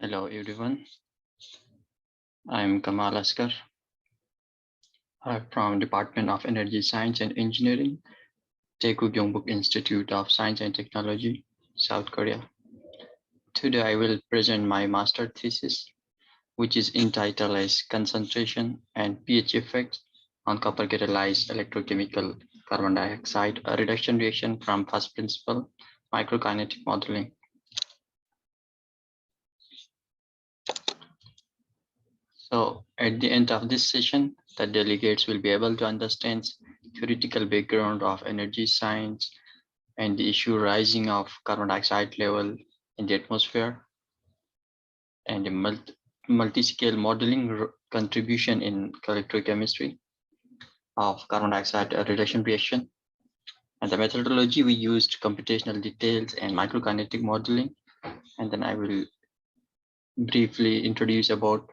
Hello everyone, I'm Kamal Askar. I'm from Department of Energy Science and Engineering, Daegu Institute of Science and Technology, South Korea. Today I will present my master thesis, which is entitled as Concentration and pH Effects on Copper Catalyzed Electrochemical Carbon Dioxide Reduction Reaction from First Principle Micro Kinetic Modeling. So at the end of this session, the delegates will be able to understand theoretical background of energy science and the issue rising of carbon dioxide level in the atmosphere and the multi-scale modeling contribution in electrochemistry of carbon dioxide reduction reaction. And the methodology we used computational details and microkinetic modeling. And then I will briefly introduce about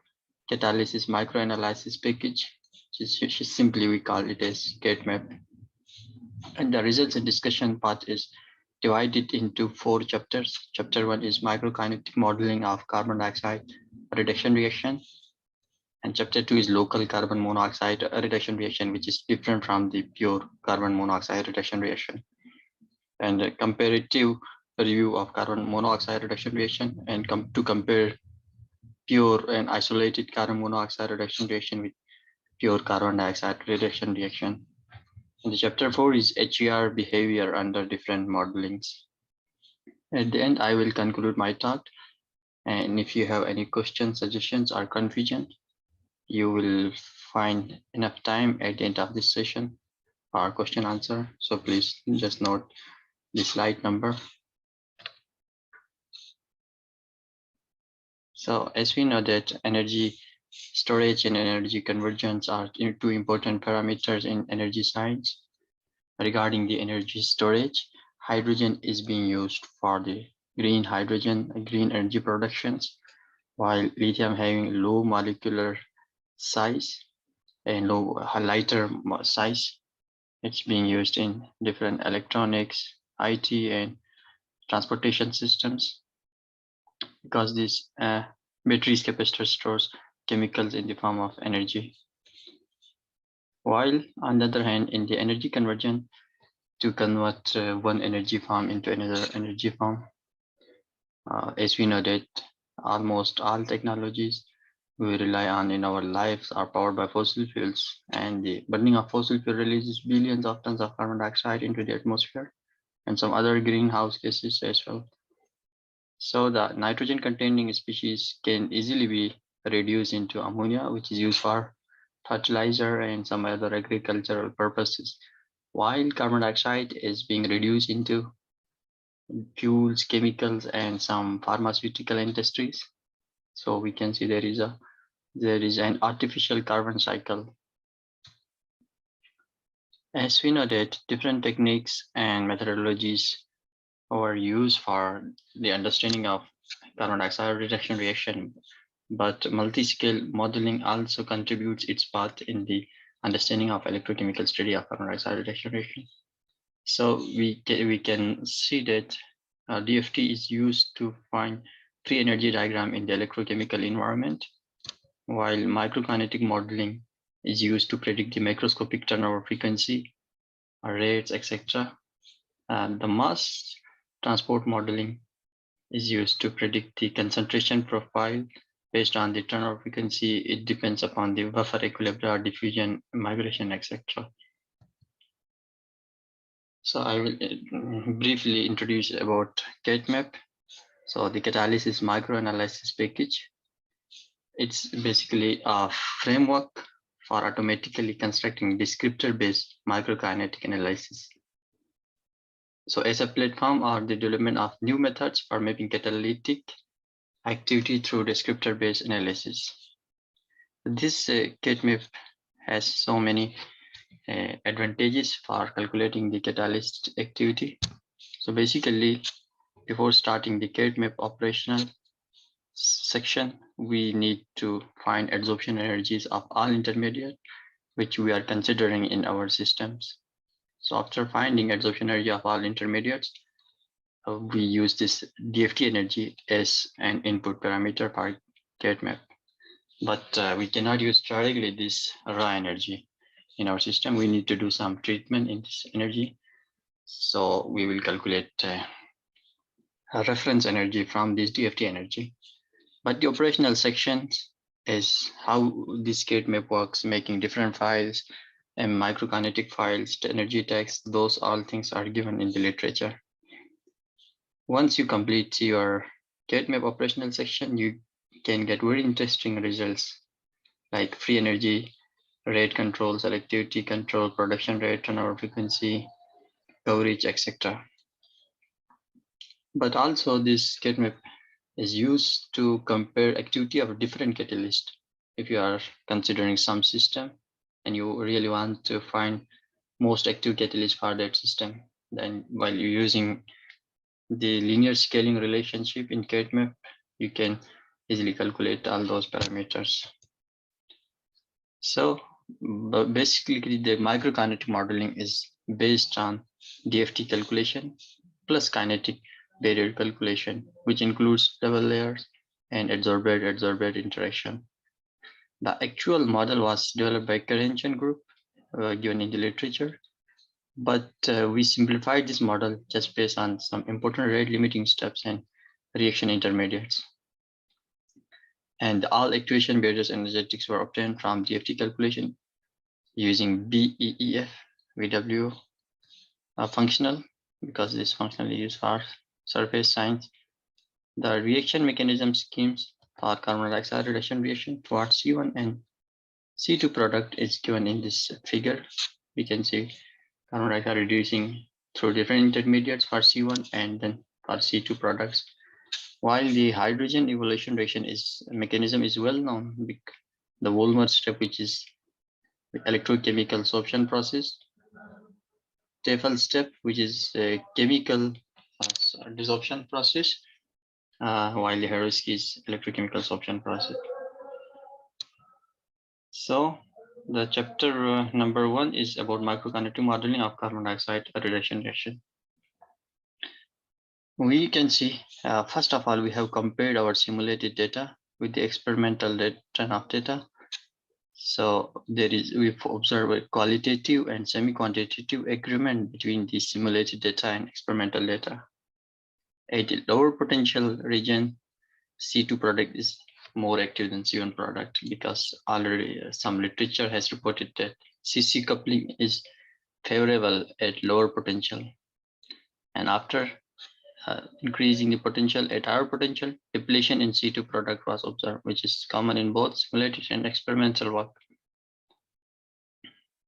Catalysis microanalysis package, which is simply we call it as CatMAP. And the results and discussion part is divided into 4 chapters. Chapter 1 is microkinetic modeling of carbon dioxide reduction reaction. And chapter 2 is local carbon monoxide reduction reaction, which is different from the pure carbon monoxide reduction reaction. And a comparative review of carbon monoxide reduction reaction and to compare pure and isolated carbon monoxide reduction reaction with pure carbon dioxide reduction reaction. And the chapter 4 is HER behavior under different modelings. At the end, I will conclude my talk. And if you have any questions, suggestions, or confusion, you will find enough time at the end of this session for question answer. So please just note the slide number. So as we know that energy storage and energy convergence are two important parameters in energy science. Regarding the energy storage, hydrogen is being used for the green hydrogen, green energy productions, while lithium having low molecular size and lighter size. It's being used in different electronics, IT, and transportation systems because this batteries capacitor stores chemicals in the form of energy. While on the other hand, in the energy conversion, to convert one energy form into another energy form, as we know that almost all technologies we rely on in our lives are powered by fossil fuels, and the burning of fossil fuel releases billions of tons of carbon dioxide into the atmosphere and some other greenhouse gases as well. So the nitrogen containing species can easily be reduced into ammonia, which is used for fertilizer and some other agricultural purposes, while carbon dioxide is being reduced into fuels, chemicals, and some pharmaceutical industries. So we can see there is an artificial carbon cycle. As we know that different techniques and methodologies are used for the understanding of carbon dioxide reduction reaction, but multi-scale modeling also contributes its part in the understanding of electrochemical study of carbon dioxide reduction reaction. So we can see that DFT is used to find free energy diagram in the electrochemical environment, while microkinetic modeling is used to predict the macroscopic turnover frequency, rates, etc. And the mass transport modeling is used to predict the concentration profile based on the turnover frequency. It depends upon the buffer equilibria, diffusion, migration, etc. So I will briefly introduce about CatMAP. So the Catalysis microanalysis package. It's basically a framework for automatically constructing descriptor-based microkinetic analysis. So as a platform or the development of new methods for mapping catalytic activity through descriptor-based analysis. This CatMAP has so many advantages for calculating the catalyst activity. So basically, before starting the CatMAP operational section, we need to find adsorption energies of all intermediate which we are considering in our systems. So after finding adsorption energy of all intermediates, we use this DFT energy as an input parameter for CatMAP. But we cannot use directly this raw energy in our system. We need to do some treatment in this energy. So we will calculate a reference energy from this DFT energy. But the operational section is how this CatMAP works, making different files and microkinetic files, energy text, those all things are given in the literature. Once you complete your CatMAP operational section, you can get very interesting results like free energy, rate control, selectivity control, production rate, turnover frequency, coverage, etc. But also this CatMAP is used to compare activity of different catalysts. If you are considering some system and you really want to find most active catalyst for that system, then while you're using the linear scaling relationship in CatMAP, you can easily calculate all those parameters. So basically the microkinetic modeling is based on DFT calculation plus kinetic barrier calculation, which includes double layers and adsorbate interaction. The actual model was developed by Karenjan group, given in the literature, but we simplified this model just based on some important rate limiting steps and reaction intermediates. And all actuation barriers energetics were obtained from DFT calculation using BEEF, VW functional, because this functional is used for surface science. The reaction mechanism schemes for carbon dioxide reduction reaction towards C1 and C2 product is given in this figure. We can see carbon dioxide reducing through different intermediates for C1 and then for C2 products. While the hydrogen evolution reaction mechanism is well known, the Volmer step, which is the electrochemical absorption process, Tefel step, which is a chemical desorption process, while the Heroski is electrochemical absorption process. So the chapter number 1 is about microkinetic modeling of carbon dioxide reduction reaction. We can see, first of all, we have compared our simulated data with the experimental data. So we've observed a qualitative and semi-quantitative agreement between the simulated data and experimental data. At the lower potential region, C2 product is more active than C1 product because already some literature has reported that CC coupling is favorable at lower potential. And after increasing the potential at higher potential, depletion in C2 product was observed, which is common in both simulated and experimental work.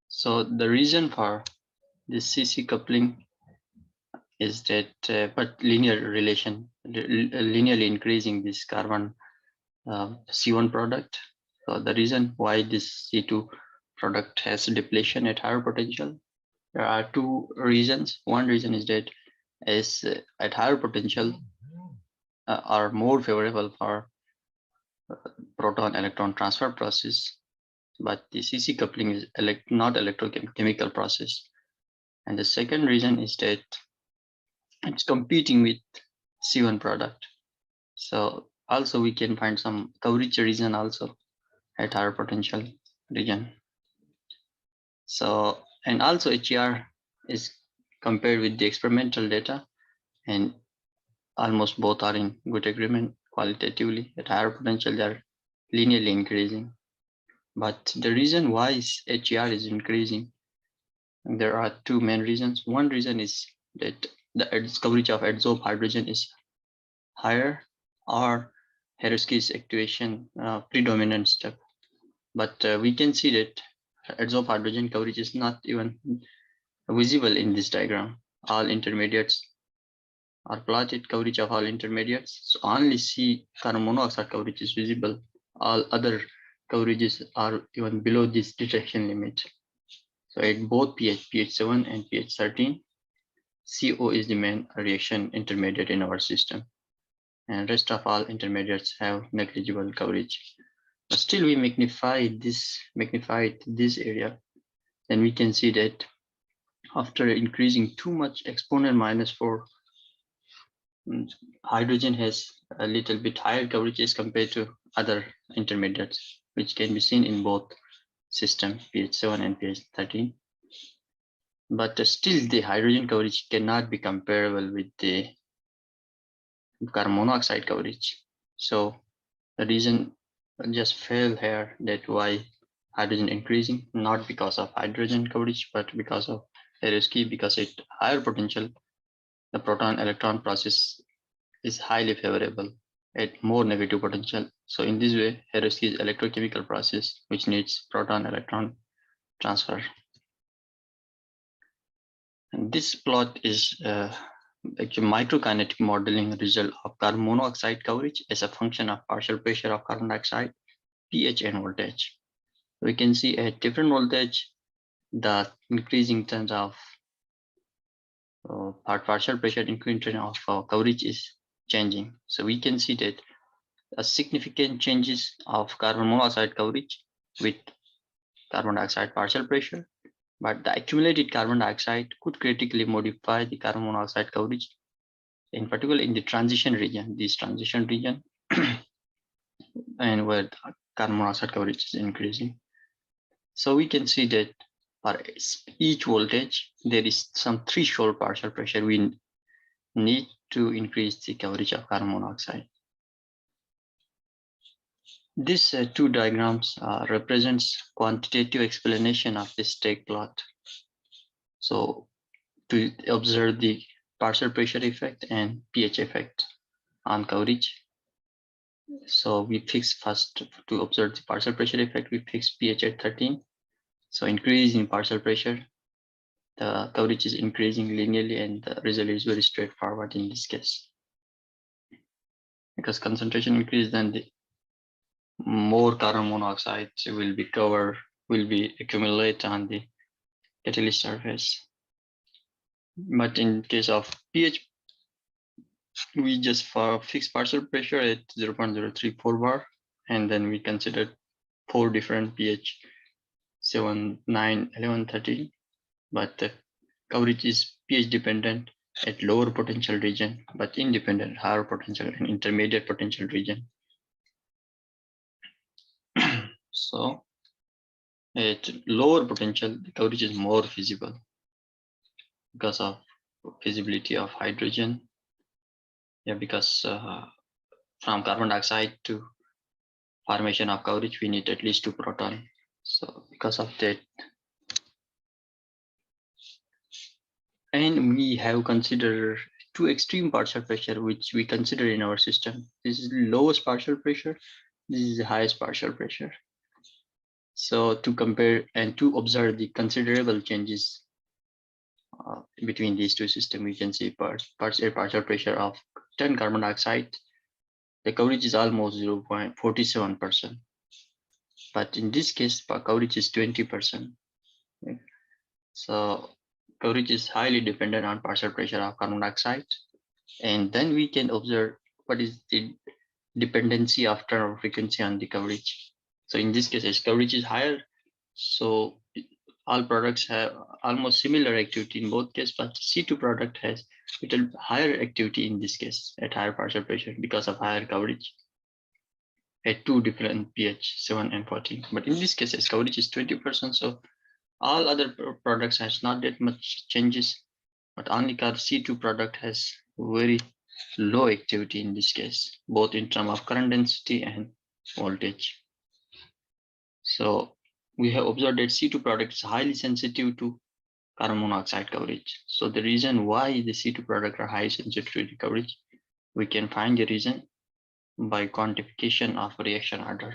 So the reason for this CC coupling is that, but linear relation, linearly increasing this carbon C1 product. So the reason why this C2 product has depletion at higher potential, there are two reasons. One reason is that is at higher potential are more favorable for proton electron transfer process, but the CC coupling is not electrochemical process. And the second reason is that it's competing with C1 product. So also we can find some coverage reason also at higher potential region. So, and also HER is compared with the experimental data, and almost both are in good agreement qualitatively. At higher potential, they are linearly increasing. But the reason why HER is increasing, there are two main reasons. One reason is that the coverage of adsorbed hydrogen is higher, or Heroski's activation predominant step. But we can see that adsorbed hydrogen coverage is not even visible in this diagram. All intermediates are plotted, coverage of all intermediates. So only C carbon monoxide coverage is visible. All other coverages are even below this detection limit. So at both pH 7 and pH 13, CO is the main reaction intermediate in our system. And rest of all intermediates have negligible coverage. But still we magnified this area, then we can see that after increasing too much exponent -4 hydrogen has a little bit higher coverage as compared to other intermediates, which can be seen in both system pH 7 and pH 13. But still, the hydrogen coverage cannot be comparable with the carbon monoxide coverage. So the reason just fell here that why hydrogen increasing, not because of hydrogen coverage, but because of Heresky, because it higher potential, the proton electron process is highly favorable at more negative potential. So in this way, Heresky is electrochemical process which needs proton electron transfer. And this plot is actually microkinetic modeling result of carbon monoxide coverage as a function of partial pressure of carbon dioxide, pH and voltage. We can see at different voltage, the increasing terms of partial pressure increment of coverage is changing. So we can see that a significant changes of carbon monoxide coverage with carbon dioxide partial pressure, but the accumulated carbon dioxide could critically modify the carbon monoxide coverage, in particular in the transition region, this transition region, and where the carbon monoxide coverage is increasing. So we can see that for each voltage, there is some threshold partial pressure we need to increase the coverage of carbon monoxide. These two diagrams represents quantitative explanation of this take plot. So to observe the partial pressure effect and pH effect on coverage. So we fix first to observe the partial pressure effect, we fix pH at 13. So increase in partial pressure, the coverage is increasing linearly and the result is very straightforward in this case. Because concentration increase, then the more carbon monoxide will be accumulate on the catalyst surface. But in case of pH, we just fix partial pressure at 0.034 bar, and then we consider 4 different pH, 7, 9, 11, 13, but the coverage is pH dependent at lower potential region, but independent higher potential and intermediate potential region. So at lower potential, the coverage is more feasible because of feasibility of hydrogen. Yeah, because from carbon dioxide to formation of coverage, we need at least 2 proton. So because of that, and we have considered 2 extreme partial pressure, which we consider in our system. This is the lowest partial pressure. This is the highest partial pressure. So to compare and to observe the considerable changes between these two systems, we can see partial pressure of 10 carbon dioxide, the coverage is almost 0.47%. But in this case, coverage is 20%. So coverage is highly dependent on partial pressure of carbon dioxide. And then we can observe what is the dependency of turnover frequency on the coverage. So in this case, as coverage is higher, so all products have almost similar activity in both cases, but C2 product has little higher activity in this case at higher partial pressure because of higher coverage at 2 different pH, 7 and 14. But in this case, as coverage is 20%, so all other products has not that much changes, but only C2 product has very low activity in this case, both in terms of current density and voltage. So we have observed that C2 product is highly sensitive to carbon monoxide coverage. So the reason why the C2 product are high sensitivity coverage, we can find the reason by quantification of reaction order.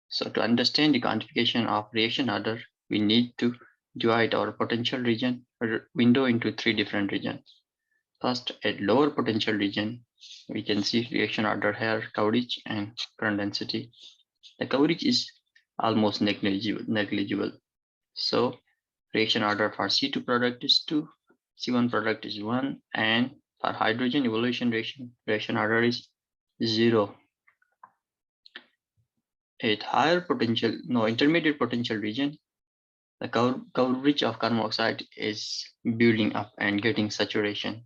So to understand the quantification of reaction order, we need to divide our potential region or window into 3 different regions. First, at lower potential region, we can see reaction order here, coverage and current density. The coverage is almost negligible. So reaction order for C2 product is 2, C1 product is 1, and for hydrogen evolution reaction order is 0. At higher potential, intermediate potential region, the coverage of carbon monoxide is building up and getting saturation.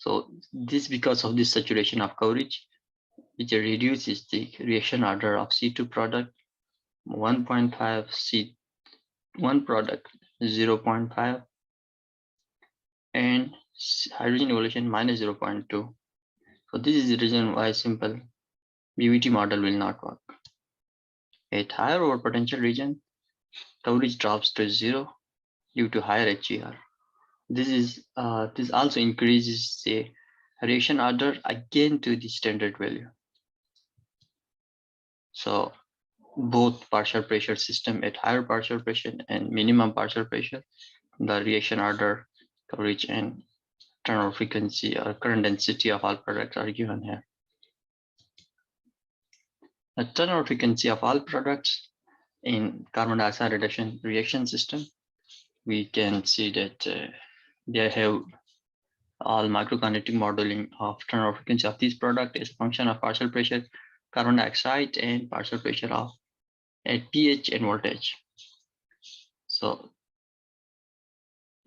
So this because of this saturation of coverage, which reduces the reaction order of C2 product 1.5, C1 product 0.5, and hydrogen evolution minus 0.2. So this is the reason why simple BVT model will not work. At higher overpotential region, coverage drops to 0 due to higher HER. This also increases the reaction order again to the standard value. So both partial pressure system at higher partial pressure and minimum partial pressure, the reaction order, coverage, and turnover frequency or current density of all products are given here. The turnover frequency of all products in carbon dioxide reduction reaction system, we can see that they have all microkinetic modeling of turnover frequency of this product is a function of partial pressure, carbon dioxide, and partial pressure of at pH and voltage. So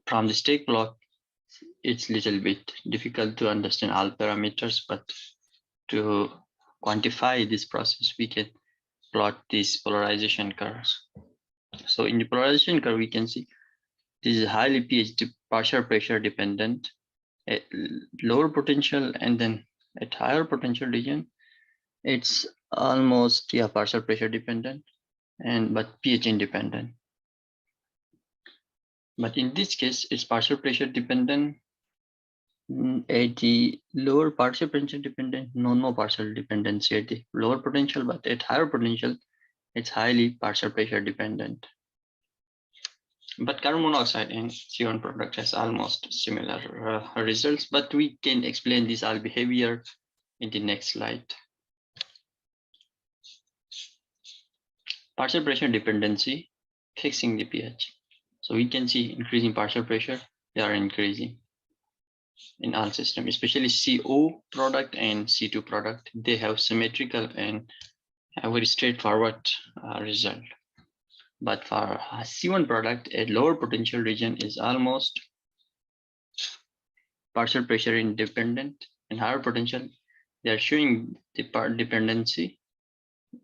from the stack plot, it's little bit difficult to understand all parameters, but to quantify this process, we can plot these polarization curves. So in the polarization curve, we can see this is highly pH partial pressure dependent at lower potential, and then at higher potential region, it's almost partial pressure dependent but pH independent. But in this case, it's partial pressure dependent at the lower partial pressure dependent, no more partial dependency at the lower potential, but at higher potential, it's highly partial pressure dependent. But carbon monoxide and C1 product has almost similar results, but we can explain this all behavior in the next slide. Partial pressure dependency, fixing the pH. So we can see increasing partial pressure, they are increasing in all systems, especially CO product and C2 product. They have symmetrical and a very straightforward result. But for C1 product, a lower potential region is almost partial pressure independent, and higher potential, they are showing the part dependency,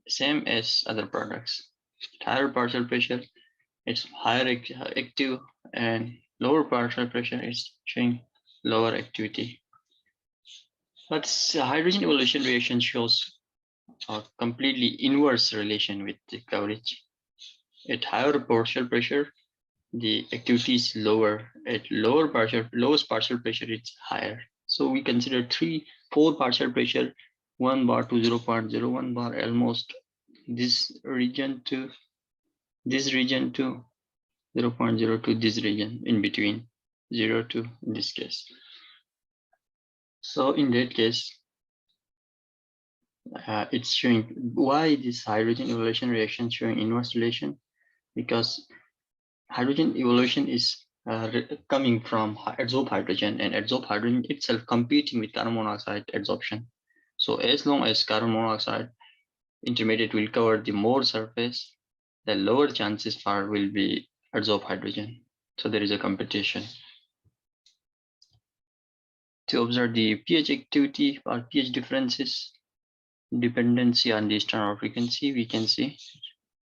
same as other products. Higher partial pressure, it's higher active, and lower partial pressure is showing lower activity. But hydrogen evolution reaction shows a completely inverse relation with the coverage. At higher partial pressure, the activity is lower. At lowest partial pressure, it's higher. So we consider 4 partial pressure, 1 bar to 0.01 bar, almost this region to this region to 0.02, this region in between 0 to in this case. So in that case, it's showing why this hydrogen evolution reaction showing inverse relation, because hydrogen evolution is coming from adsorbed hydrogen, and adsorbed hydrogen itself competing with carbon monoxide adsorption. So as long as carbon monoxide intermediate will cover the more surface, the lower chances for will be adsorbed hydrogen. So there is a competition. To observe the pH activity or pH differences, dependency on the external frequency, we can see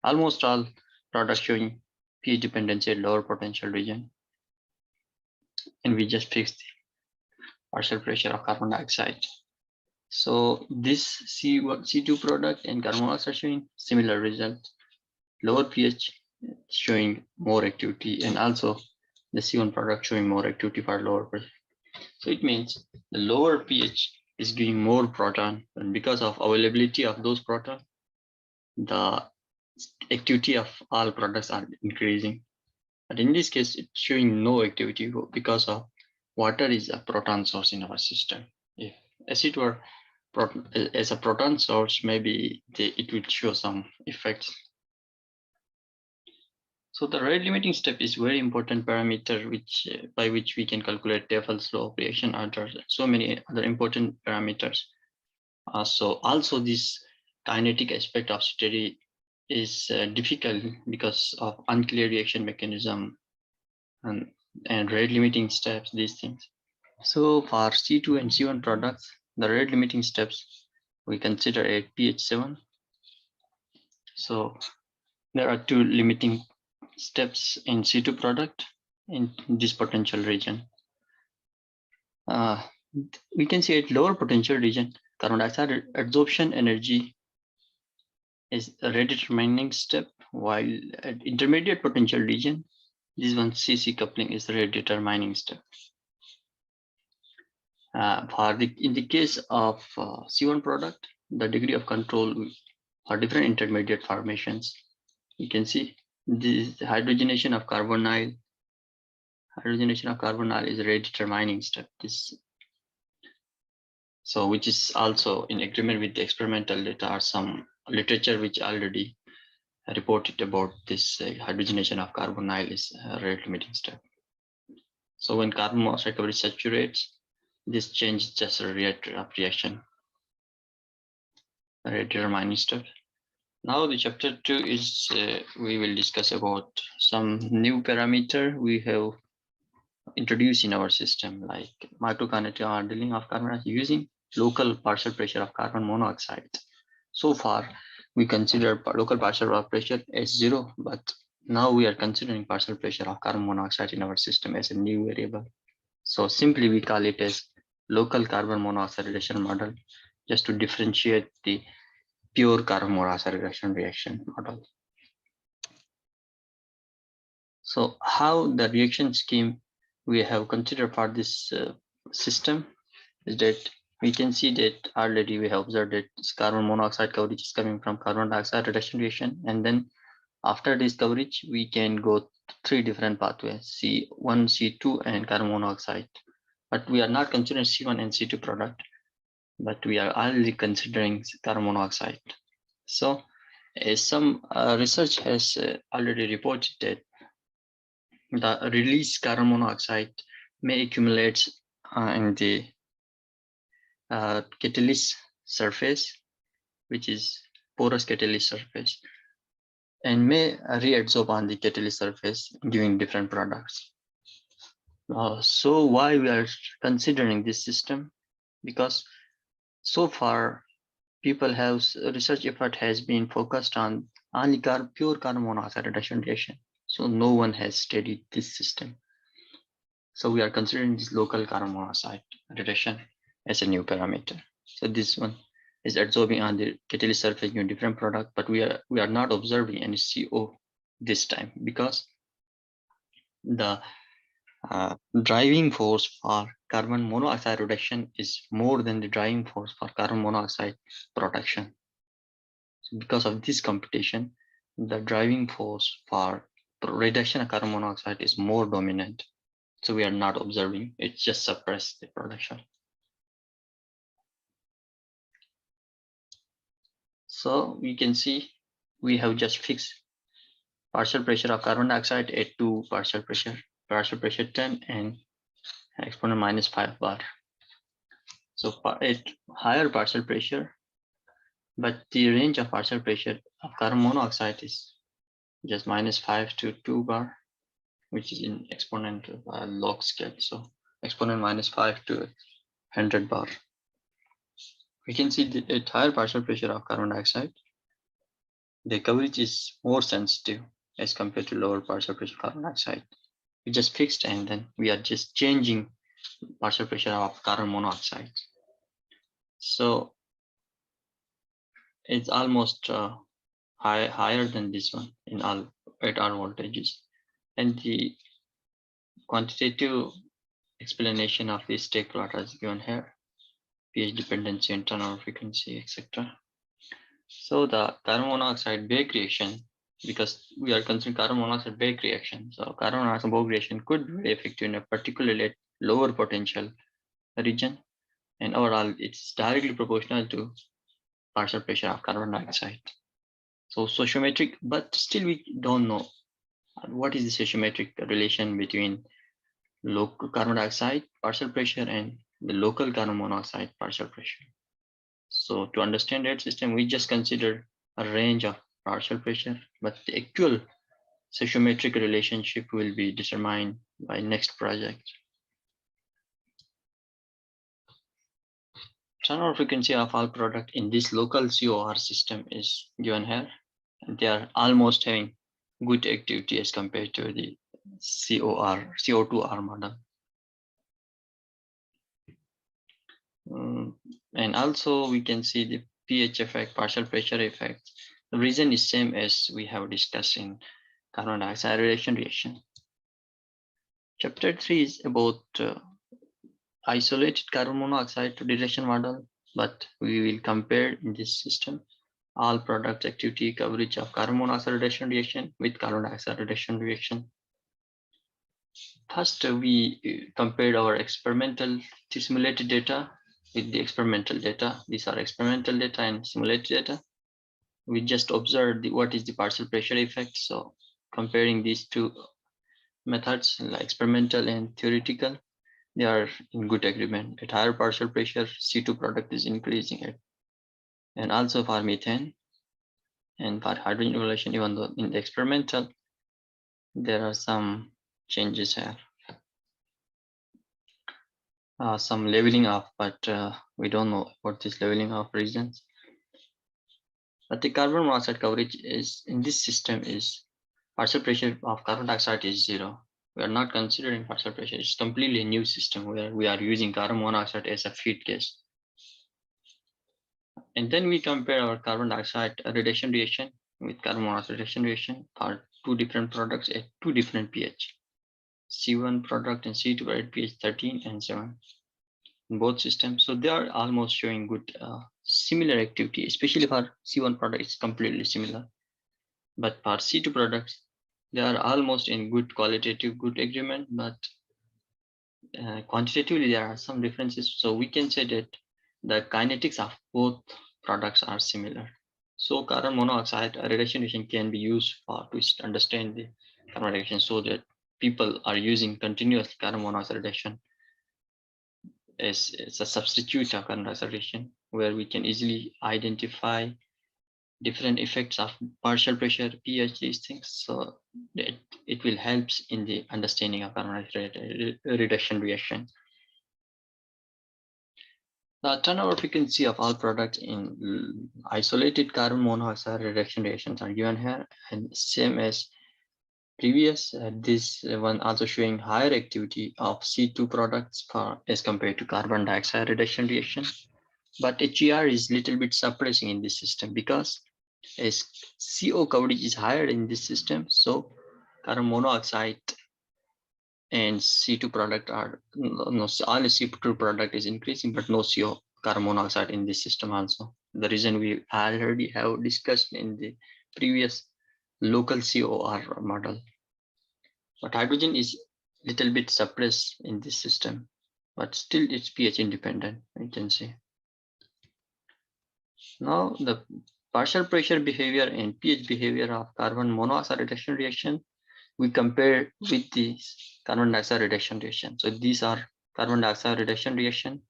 almost all products showing pH dependency at lower potential region. And we just fixed the partial pressure of carbon dioxide. So this C2 product and carbon monoxide showing similar results. Lower pH showing more activity, and also the C1 product showing more activity for lower pressure. So it means the lower pH is giving more proton, and because of availability of those proton, the activity of all products are increasing. But in this case, it's showing no activity because of water is a proton source in our system. If acid were as a proton source, maybe it will show some effects. So the rate limiting step is very important parameter by which we can calculate Tafel law of reaction order, so many other important parameters. So also this kinetic aspect of study is difficult because of unclear reaction mechanism and rate limiting steps, these things. So for C2 and C1 products, the rate limiting steps we consider at pH 7. So there are two limiting steps in C2 product in this potential region. We can see at lower potential region, carbon dioxide adsorption energy is a rate determining step, while at intermediate potential region, this one CC coupling is the rate determining step. In the case of C1 product, the degree of control for different intermediate formations, you can see this hydrogenation of carbonyl. Hydrogenation of carbonyl is a rate determining step. So which is also in agreement with the experimental data or some literature which already reported about this hydrogenation of carbonyl is a rate limiting step. So when carbon monoxide coverage saturates, this change is just a reaction, a rate determining step. Now the chapter 2 is we will discuss about some new parameter we have introduced in our system, like Micro Kinetic Modeling of carbon dioxide using local partial pressure of carbon monoxide. So far, we consider local partial pressure as 0, but now we are considering partial pressure of carbon monoxide in our system as a new variable. So simply we call it as local carbon monoxide reduction model, just to differentiate the pure carbon monoxide reduction model. So how the reaction scheme we have considered for this system is that we can see that already we have observed that carbon monoxide coverage is coming from carbon dioxide reduction reaction, and then after this coverage we can go three different pathways, C1, C2 and carbon monoxide, but we are not considering C1 and C2 product, but we are only considering carbon monoxide. So some research has already reported that the released carbon monoxide may accumulate in the catalyst surface, which is porous catalyst surface, and may readsorb on the catalyst surface, giving different products. So why we are considering this system? Because so far people have research effort has been focused on only pure carbon monoxide reduction reaction. So no one has studied this system. So we are considering this local carbon monoxide reduction as a new parameter. So this one is adsorbing on the catalyst surface in different product, but we are not observing any CO this time because the driving force for carbon monoxide reduction is more than the driving force for carbon monoxide production. So because of this computation, the driving force for reduction of carbon monoxide is more dominant. So we are not observing, it just suppressed the production. So we can see we have just fixed partial pressure of carbon dioxide at 2 partial pressure 10 and exponent minus 5 bar. So at higher partial pressure, but the range of partial pressure of carbon monoxide is just minus 5 to 2 bar, which is in exponential log scale. So exponent minus 5 to 100 bar. We can see that at higher partial pressure of carbon dioxide, the coverage is more sensitive as compared to lower partial pressure carbon dioxide. We just fixed and then we are just changing partial pressure of carbon monoxide. So it's almost higher than this one in all at all voltages. And the quantitative explanation of this take plot is given here: pH dependency, internal frequency, etc. So the carbon monoxide Boeg reaction, because we are considering carbon monoxide Boeg reaction, so carbon monoxide Boeg reaction could be very effective in a particularly at lower potential region, and overall it's directly proportional to partial pressure of carbon dioxide. So stoichiometric, but still we don't know what is the stoichiometric relation between local carbon dioxide partial pressure and the local carbon monoxide partial pressure. So to understand that system, we just consider a range of partial pressure, but the actual stoichiometric relationship will be determined by next project. Turnover frequency of all product in this local COR system is given here. And they are almost having good activity as compared to the CO2R model. And also we can see the pH effect, partial pressure effect. The reason is same as we have discussed in carbon dioxide reaction. Chapter 3 is about isolated carbon monoxide reduction model, but we will compare in this system all product activity coverage of carbon monoxide reduction with carbon dioxide reduction reaction. First, we compared our experimental simulated data with the experimental data. These are experimental data and simulated data. We just observed what is the partial pressure effect. So comparing these two methods, like experimental and theoretical, they are in good agreement. At higher partial pressure, C2 product is increasing it. And also for methane and for hydrogen evaluation, even though in the experimental, there are some changes here. Some leveling off, but we don't know what this leveling off reasons. But the carbon monoxide coverage is in this system is partial pressure of carbon dioxide is 0. We are not considering partial pressure. It's completely new system where we are using carbon monoxide as a feed gas. And then we compare our carbon dioxide reduction reaction with carbon monoxide reduction reaction for two different products at two different pH. C1 product and C2 product pH 13 and 7 in both systems. So they are almost showing good similar activity, especially for C1 product, it's completely similar. But for C2 products, they are almost in good qualitative, good agreement, but quantitatively there are some differences. So we can say that the kinetics of both products are similar. So carbon monoxide reduction can be used to understand the carbon reduction, so that people are using continuous carbon monoxide reduction as a substitute of carbon dioxide reduction, where we can easily identify different effects of partial pressure, pH, these things. So it will help in the understanding of carbon dioxide reduction reaction. The turnover frequency of all products in isolated carbon monoxide reduction reactions are given here, and same as previous. This one also showing higher activity of C2 products as compared to carbon dioxide reduction reaction. But HER is little bit suppressing in this system because as CO coverage is higher in this system, so carbon monoxide and C2 product are no, only C2 product is increasing, but no CO carbon monoxide in this system also. The reason we already have discussed in the previous local COR model. But hydrogen is little bit suppressed in this system, but still it's pH independent, you can see. Now the partial pressure behavior and pH behavior of carbon monoxide reduction reaction, we compare with the carbon dioxide reduction reaction. So these are carbon dioxide reduction reaction,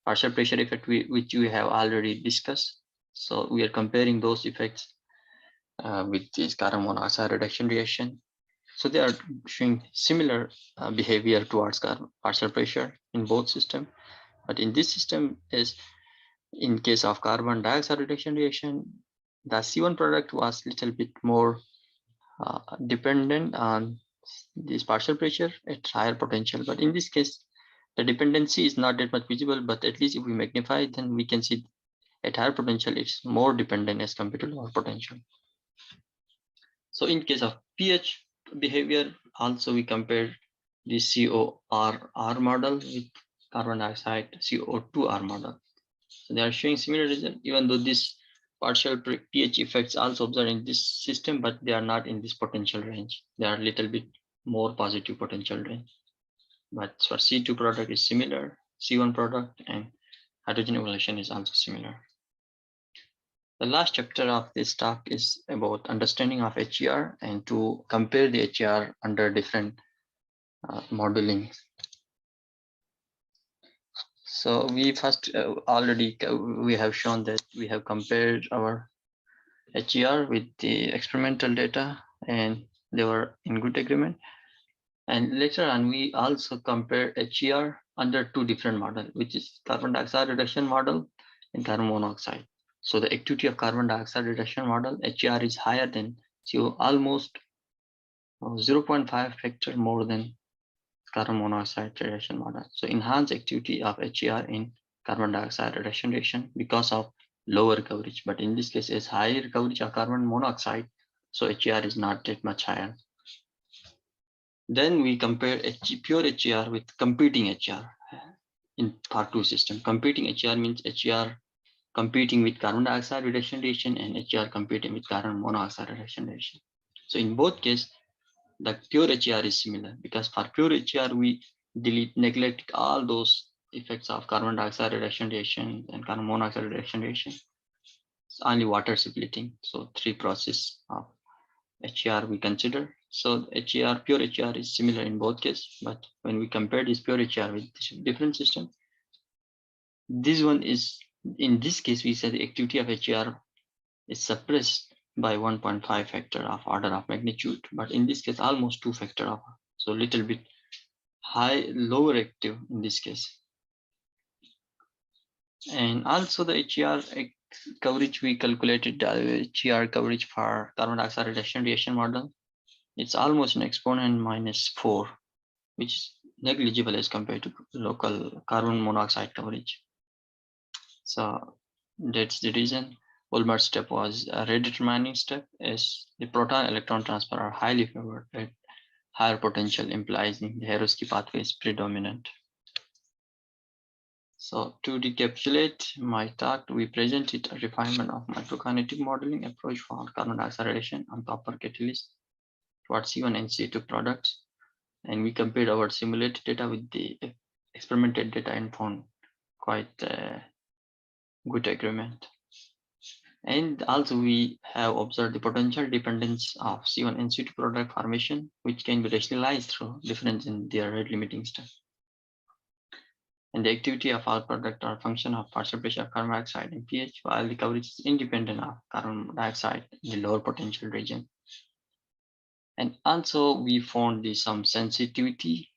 partial pressure effect which we have already discussed. So we are comparing those effects with this carbon monoxide reduction reaction. So they are showing similar behavior towards partial pressure in both systems. But in this system is, in case of carbon dioxide reduction reaction, the C1 product was little bit more dependent on this partial pressure at higher potential. But in this case, the dependency is not that much visible, but at least if we magnify, then we can see at higher potential, it's more dependent as compared to lower potential. So in case of pH behavior, also we compare the CORR model with carbon dioxide CO2R model. So they are showing similar result, even though this partial pH effects also observed in this system, but they are not in this potential range. They are a little bit more positive potential range. But for C2 product is similar, C1 product and hydrogen evaluation is also similar. The last chapter of this talk is about understanding of HER and to compare the HER under different modeling. So we first already we have shown that we have compared our HER with the experimental data and they were in good agreement. And later on, we also compare HER under two different models, which is carbon dioxide reduction model and carbon monoxide. So the activity of carbon dioxide reduction model, HER, is higher than CO, almost 0.5 factor more than carbon monoxide reduction model. So enhanced activity of HER in carbon dioxide reduction because of lower coverage. But in this case, is higher coverage of carbon monoxide, so HER is not that much higher. Then we compare pure HER with competing HER in part 2 system. Competing HER means HER competing with carbon dioxide reduction reaction and HER competing with carbon monoxide reduction reaction. So in both cases, the pure HER is similar, because for pure HER we neglect all those effects of carbon dioxide reduction reaction and carbon monoxide reduction reaction. It's only water splitting. So three process of HER we consider. So HER, pure HER is similar in both cases, but when we compare this pure HER with different system, this one is, in this case, we say the activity of HER is suppressed by 1.5 factor of order of magnitude, but in this case, almost 2 factor of, so little bit lower active in this case. And also the HER coverage, we calculated the HER coverage for carbon dioxide reduction model. It's almost an exponent -4, which is negligible as compared to local carbon monoxide coverage. So that's the reason Olmert step was a redetermining step, as the proton electron transfer are highly favored at higher potential, implies the Heroski pathway is predominant. So to recapitulate my talk, we presented a refinement of microkinetic modeling approach for carbon dioxide reduction on copper catalyst towards C1 and C2 products. And we compared our simulated data with the experimental data and found quite good agreement. And also we have observed the potential dependence of C1 and C2 product formation, which can be rationalized through difference in their rate limiting step. And the activity of our product are function of partial pressure of carbon dioxide and pH, while the coverage is independent of carbon dioxide in the lower potential region. And also we found some sensitivity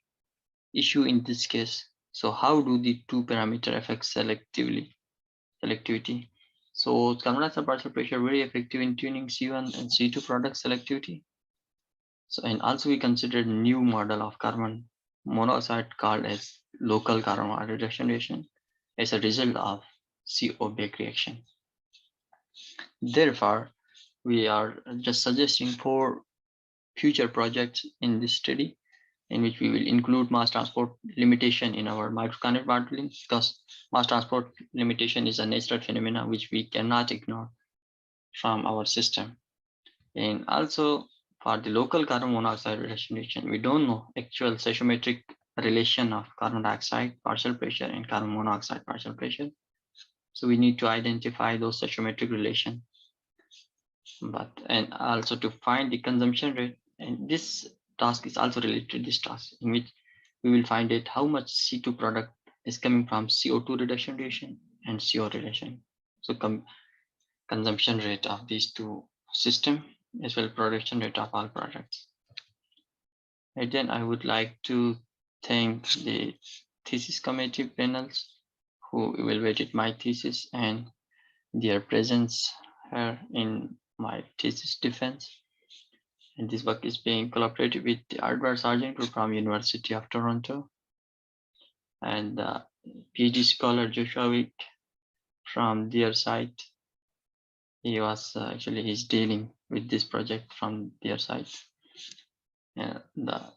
issue in this case. So how do the two parameter affect selectivity? So carbon dioxide partial pressure very effective in tuning C1 and C2 product selectivity. So, and also we considered new model of carbon monoxide called as local carbon reduction reaction as a result of CO back reaction. Therefore, we are just suggesting 4 future projects in this study, in which we will include mass transport limitation in our microkinetic modeling, because mass transport limitation is a natural phenomenon which we cannot ignore from our system. And also for the local carbon monoxide reduction, we don't know actual stoichiometric relation of carbon dioxide partial pressure and carbon monoxide partial pressure. So we need to identify those stoichiometric relation. And also to find the consumption rate, and this task is also related to this task, in which we will find out how much C2 product is coming from CO2 reduction and CO reduction. So consumption rate of these two systems, as well production rate of all products. And then I would like to thank the thesis committee panels who evaluated my thesis and their presence here in my thesis defense. And this work is being collaborated with the Edward Sargent Group from University of Toronto, and PhD scholar Joshua Wick from their side. He was actually he's dealing with this project from their side. The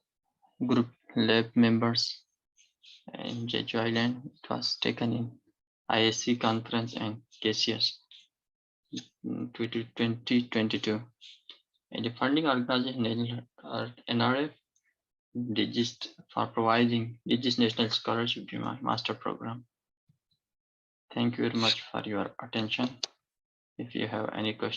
group lab members in Jeju Island. It was taken in ISC conference and KCS 2022. And the funding organization NRF DIGIST for providing DIGIST National Scholarship to my master program. Thank you very much for your attention. If you have any questions.